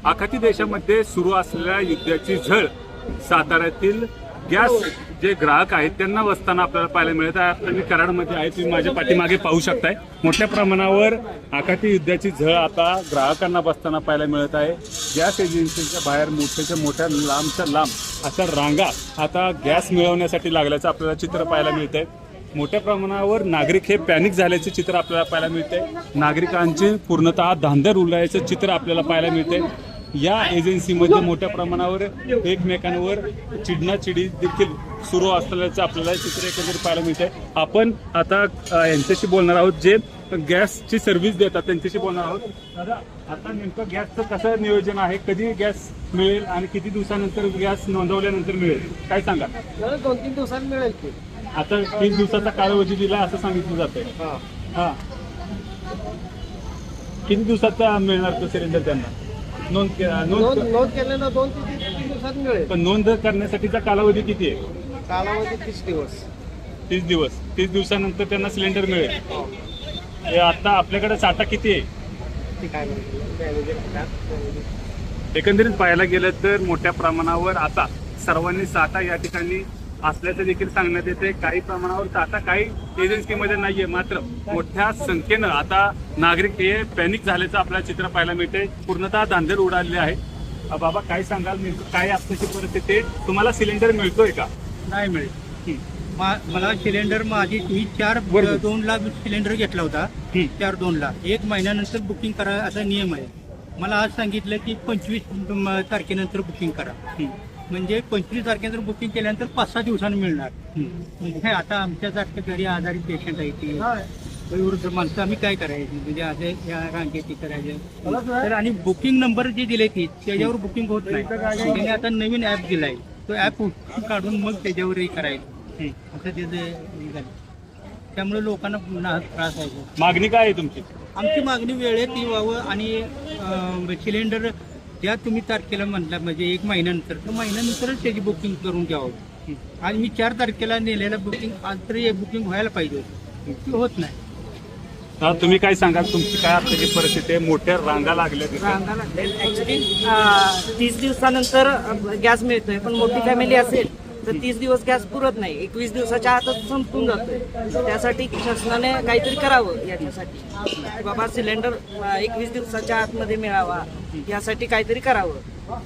आखाती देशामध्ये सुरू असलेल्या युद्धाची झळ साताऱ्यातील गॅस जे ग्राहक आहेत त्यांना बसताना आपल्याला पाहायला मिळत आहे. आता मी कराडमध्ये आहे, तुम्ही माझ्या पाठीमागे पाहू शकताय. मोठ्या प्रमाणावर आखाती युद्धाची झळ आता ग्राहकांना बसताना पाहायला मिळत आहे. गॅस एजन्सीच्या बाहेर मोठ्या लांबच्या लांब अशा रांगा आता गॅस मिळवण्यासाठी लागल्याचं आपल्याला चित्र पाहायला मिळतंय. मोठ्या प्रमाणावर नागरिक हे पॅनिक झाल्याचे चित्र आपल्याला पाहायला मिळते. नागरिकांचे पूर्णतः धांदर उडल्याचं चित्र आपल्याला पाहायला मिळते. या एजन्सीमध्ये मोठ्या प्रमाणावर एकमेकांवर चिडणाचिडी देखील सुरू असल्याचं आपल्याला चित्र एकंदरीत पाहायला मिळते. आपण आता यांच्याशी बोलणार आहोत जे गॅसची सर्व्हिस देतात त्यांच्याशी बोलणार आहोत. दादा, आता नेमकं गॅसचं कसं नियोजन आहे, कधी गॅस मिळेल आणि किती दिवसानंतर गॅस नोंदवल्यानंतर मिळेल, काय सांगा? 2-3 दिवसांनी मिळेल की. आता 30 दिवसाचा कालावधी दिला असं सांगितलं जातंय. हा, किती दिवसाचा मिळणार तो सिलेंडर त्यांना? नोंद केलेलं 2 ते 3 दिवसात मिळेल. पण नोंद करण्यासाठीचा कालावधी किती आहे? कालावधी 30 दिवस. 30 दिवस. 30 दिवसानंतर त्यांना सिलेंडर मिळेल. हे आता आपल्याकडे साठा किती आहे? ते काय एकंदरीत पाहायला गेलं तर मोठ्या प्रमाणावर आता सर्वांनी साठा या ठिकाणी असल्याचं देखील सांगण्यात येते. काही प्रमाणावर साठा काही एजन्सीमध्ये नाहीये, मात्र मोठ्या संख्येनं आता नागरिक हे पॅनिक झाल्याचं आपल्याला चित्र पाहायला मिळते. पूर्णतः धांदल उडालेले आहे. बाबा, काय सांगाल, नेमकं काय आत्ताची परिस्थिती? तुम्हाला सिलेंडर मिळतोय का? नाही मिळेल. मला सिलेंडर माझी मी 4-2ला सिलेंडर घेतला होता. 4-2ला 1 महिन्यानंतर बुकिंग करा असा नियम आहे. मला आज सांगितलं की 25 तारखेनंतर बुकिंग करा. म्हणजे 25 तारखेनंतर बुकिंग केल्यानंतर 5-6 दिवसांनी मिळणार. म्हणजे आता आमच्यासारख्या घरी आजारी पेशंट आहे ती वयोवृद्ध माणसं, आम्ही काय करायचं? म्हणजे आता या रांगेत करायचं तर. आणि बुकिंग नंबर जे दिले की त्याच्यावर बुकिंग होत नाही. त्याने आता नवीन ॲप दिलाय, तो ॲप काढून मग त्याच्यावरही करायचं असं त्याचं. त्यामुळे लोकांना पुन्हा त्रास आहे. मागणी काय आहे तुमची? आमची मागणी वेळेत यावं आणि सिलेंडर ज्या तुम्ही तारखेला म्हटलं म्हणजे 1 महिन्यानंतर, तर महिन्यानंतरच त्याची बुकिंग करून घ्यावं. आणि मी 4 तारखेला नेलेलं बुकिंग आज तरी बुकिंग व्हायला पाहिजे होती, होत नाही. तुम्ही काय सांगाल, तुमची काय आताची परिस्थिती आहे? मोठ्या रांगा लागल्या तिथे. रांगा लागलेल्या. ॲक्च्युली 30 दिवसानंतर गॅस मिळतोय, पण मोठी फॅमिली असेल तर 30 दिवस गॅस पुरत नाही, 21 दिवसाच्या आतच संपून जातोय. त्यासाठी शासनाने काहीतरी करावं याच्यासाठी. बाबा सिलेंडर 21 दिवसाच्या आतमध्ये मिळावा यासाठी काहीतरी करावं.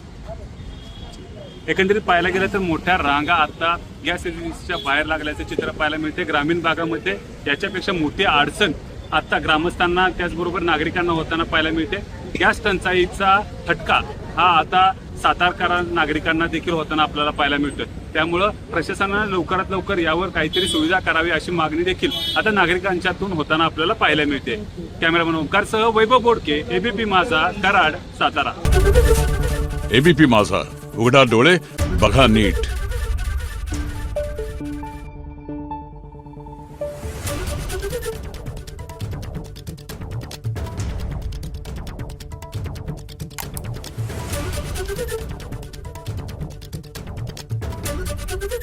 एकंदरीत पाहायला गेलं तर मोठ्या रांगा आता गॅस एजन्सीच्या बाहेर लागल्याचं चित्र पाहायला मिळते. ग्रामीण भागामध्ये याच्यापेक्षा मोठी अडचण आता ग्रामस्थांना त्याचबरोबर नागरिकांना होताना पाहायला मिळते. गॅस टंचाईचा फटका हा आता सातारकर नागरिकांना देखील होताना आपल्याला पाहायला मिळतोय. त्यामुळं प्रशासनाने लवकरात लवकर यावर काहीतरी सुविधा करावी अशी मागणी देखील आता नागरिकांच्यातून होताना आपल्याला पाहायला मिळते. कॅमेरामन ओंकारसह वैभव बोडके, एबीपी माझा, कराड, सातारा. एबीपी माझा, उघडा डोळे बघा नीट. Thank you.